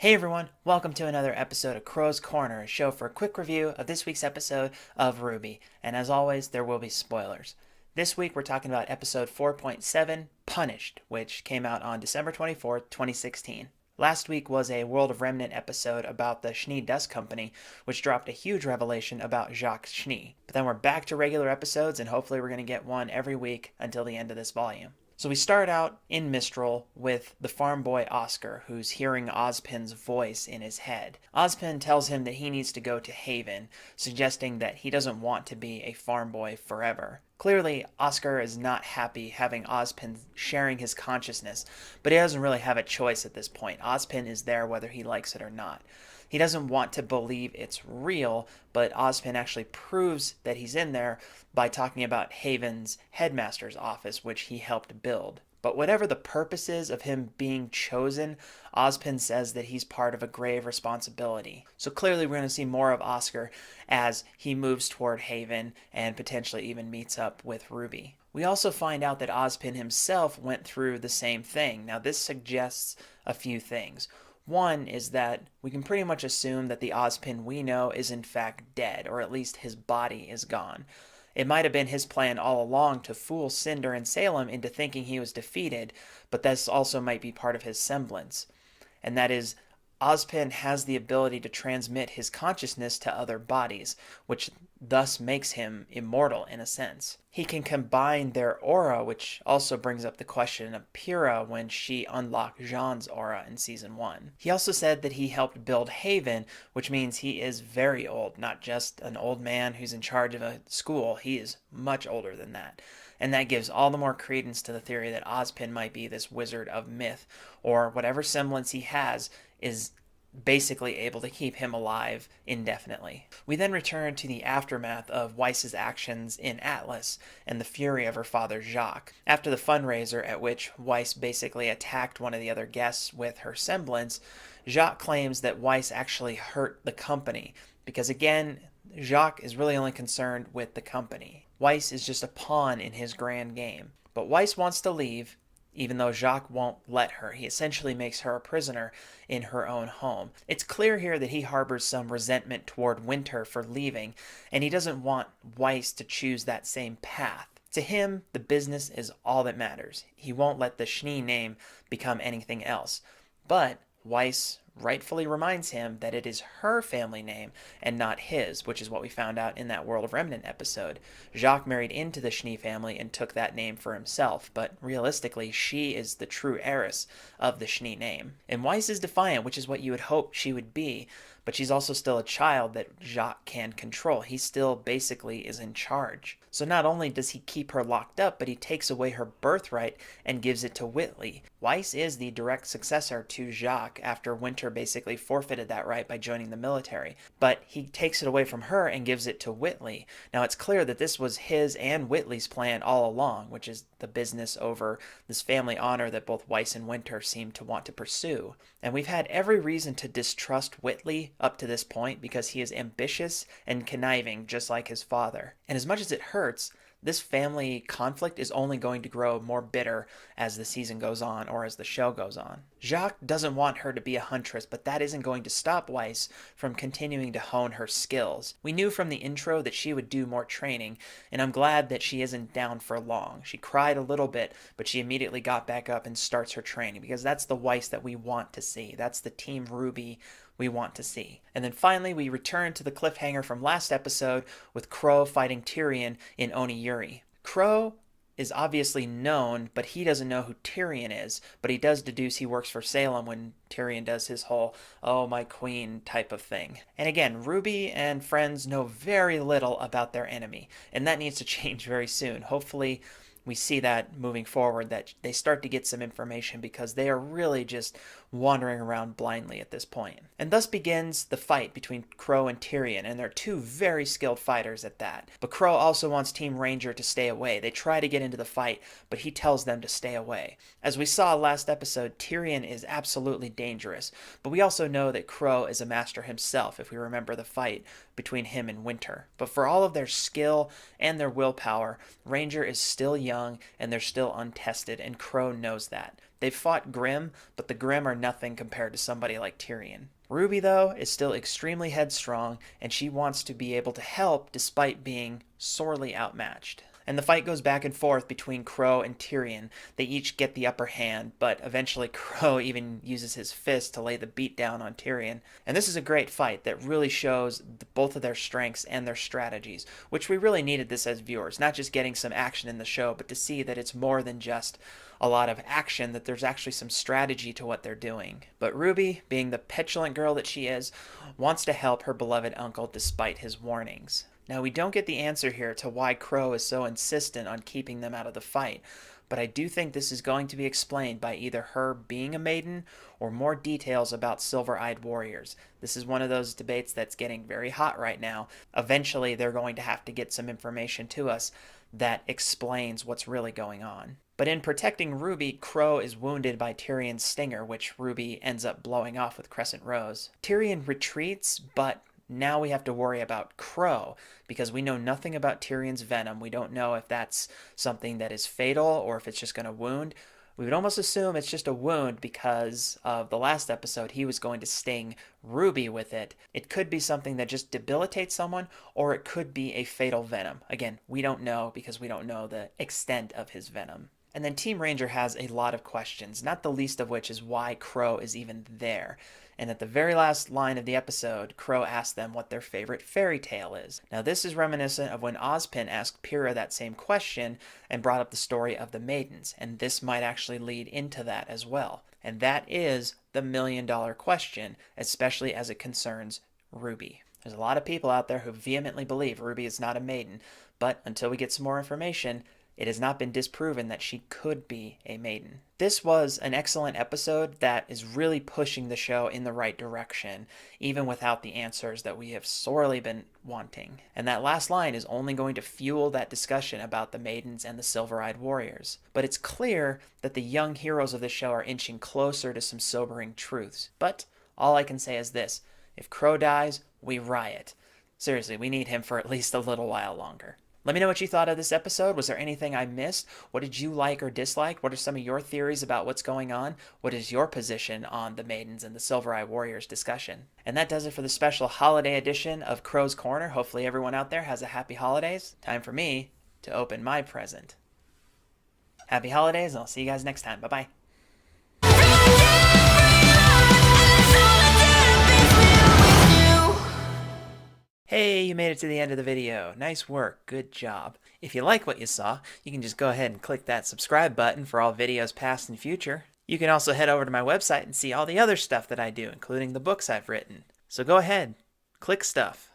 Hey everyone, welcome to another episode of Qrow's Corner, a show for a quick review of this week's episode of RWBY. And as always, there will be spoilers. This week we're talking about episode 4.7, Punished, which came out on December 24th, 2016. Last week was a World of Remnant episode about the Schnee Dust Company, which dropped a huge revelation about Jacques Schnee. But then we're back to regular episodes, and hopefully we're going to get one every week until the end of this volume. So we start out in Mistral with the farm boy Oscar, who's hearing Ozpin's voice in his head. Ozpin tells him that he needs to go to Haven, suggesting that he doesn't want to be a farm boy forever. Clearly, Oscar is not happy having Ozpin sharing his consciousness, but he doesn't really have a choice at this point. Ozpin is there whether he likes it or not. He doesn't want to believe it's real, but Ozpin actually proves that he's in there by talking about Haven's headmaster's office, which he helped build. But whatever the purpose is of him being chosen, Ozpin says that he's part of a grave responsibility. So clearly we're going to see more of Oscar as he moves toward Haven and potentially even meets up with RWBY. We also find out that Ozpin himself went through the same thing. Now this suggests a few things. One is that we can pretty much assume that the Ozpin we know is in fact dead, or at least his body is gone. It might have been his plan all along to fool Cinder and Salem into thinking he was defeated, but this also might be part of his semblance. And that is, Ozpin has the ability to transmit his consciousness to other bodies, which thus makes him immortal in a sense. He can combine their aura, which also brings up the question of Pyrrha when she unlocked Jean's aura in Season 1. He also said that he helped build Haven, which means he is very old, not just an old man who's in charge of a school. He is much older than that. And that gives all the more credence to the theory that Ozpin might be this wizard of myth, or whatever semblance he has is basically able to keep him alive indefinitely. We then return to the aftermath of Weiss's actions in Atlas and the fury of her father Jacques. After the fundraiser at which Weiss basically attacked one of the other guests with her semblance, Jacques claims that Weiss actually hurt the company, because again, Jacques is really only concerned with the company. Weiss is just a pawn in his grand game. But Weiss wants to leave, even though Jacques won't let her. He essentially makes her a prisoner in her own home. It's clear here that he harbors some resentment toward Winter for leaving, and he doesn't want Weiss to choose that same path. To him, the business is all that matters. He won't let the Schnee name become anything else. But Weiss rightfully reminds him that it is her family name and not his, which is what we found out in that World of Remnant episode. Jacques married into the Schnee family and took that name for himself, but realistically, she is the true heiress of the Schnee name. And Weiss is defiant, which is what you would hope she would be, but she's also still a child that Jacques can control. He still basically is in charge. So not only does he keep her locked up, but he takes away her birthright and gives it to Whitley. Weiss is the direct successor to Jacques after Winter basically forfeited that right by joining the military. But he takes it away from her and gives it to Whitley. Now it's clear that this was his and Whitley's plan all along, which is the business over this family honor that both Weiss and Winter seem to want to pursue. And we've had every reason to distrust Whitley up to this point because he is ambitious and conniving just like his father. And as much as it hurts, this family conflict is only going to grow more bitter as the season goes on or as the show goes on. Jacques doesn't want her to be a huntress, but that isn't going to stop Weiss from continuing to hone her skills. We knew from the intro that she would do more training, and I'm glad that she isn't down for long. She cried a little bit, but she immediately got back up and starts her training, because that's the Weiss that we want to see. That's the Team RWBY we want to see. And then finally we return to the cliffhanger from last episode with Qrow fighting Tyrion in Oniyuri. Qrow is obviously known, but he doesn't know who Tyrion is, but he does deduce he works for Salem when Tyrion does his whole, "oh, my queen" type of thing. And again, RWBY and friends know very little about their enemy, and that needs to change very soon. Hopefully we see that moving forward, that they start to get some information, because they are really just wandering around blindly at this point. And thus begins the fight between Qrow and Tyrion, and they're two very skilled fighters at that. But Qrow also wants Team Ranger to stay away. They try to get into the fight, but he tells them to stay away. As we saw last episode, Tyrion is absolutely dangerous, but we also know that Qrow is a master himself, if we remember the fight between him and Winter. But for all of their skill and their willpower, Ranger is still young young and they're still untested, and Qrow knows that. They've fought Grimm, but the Grimm are nothing compared to somebody like Tyrion. RWBY, though, is still extremely headstrong, and she wants to be able to help despite being sorely outmatched. And the fight goes back and forth between Qrow and Tyrion. They each get the upper hand, but eventually Qrow even uses his fist to lay the beat down on Tyrion. And this is a great fight that really shows both of their strengths and their strategies, which we really needed this as viewers, not just getting some action in the show, but to see that it's more than just a lot of action, that there's actually some strategy to what they're doing. But RWBY, being the petulant girl that she is, wants to help her beloved uncle despite his warnings. Now, we don't get the answer here to why Qrow is so insistent on keeping them out of the fight, but I do think this is going to be explained by either her being a maiden or more details about silver-eyed warriors. This is one of those debates that's getting very hot right now. Eventually, they're going to have to get some information to us that explains what's really going on. But in protecting RWBY, Qrow is wounded by Tyrion's stinger, which RWBY ends up blowing off with Crescent Rose. Tyrion retreats, but now we have to worry about Qrow, because we know nothing about Tyrion's venom. We don't know if that's something that is fatal or if it's just going to wound. We would almost assume it's just a wound because of the last episode he was going to sting RWBY with it. It could be something that just debilitates someone, or it could be a fatal venom. Again, we don't know because we don't know the extent of his venom. And then Team Ranger has a lot of questions, not the least of which is why Qrow is even there. And at the very last line of the episode, Qrow asks them what their favorite fairy tale is. Now, this is reminiscent of when Ozpin asked Pyrrha that same question and brought up the story of the maidens, and this might actually lead into that as well. And that is the million-dollar question, especially as it concerns RWBY. There's a lot of people out there who vehemently believe RWBY is not a maiden, but until we get some more information, it has not been disproven that she could be a maiden. This was an excellent episode that is really pushing the show in the right direction, even without the answers that we have sorely been wanting. And that last line is only going to fuel that discussion about the maidens and the silver-eyed warriors. But it's clear that the young heroes of the show are inching closer to some sobering truths. But all I can say is this: if Qrow dies, we riot. Seriously, we need him for at least a little while longer. Let me know what you thought of this episode. Was there anything I missed? What did you like or dislike? What are some of your theories about what's going on? What is your position on the Maidens and the Silver-Eye Warriors discussion? And that does it for the special holiday edition of Qrow's Corner. Hopefully everyone out there has a happy holidays. Time for me to open my present. Happy holidays, and I'll see you guys next time. Bye-bye. Hey, you made it to the end of the video. Nice work. Good job. If you like what you saw, you can just go ahead and click that subscribe button for all videos past and future. You can also head over to my website and see all the other stuff that I do, including the books I've written. So go ahead, click stuff.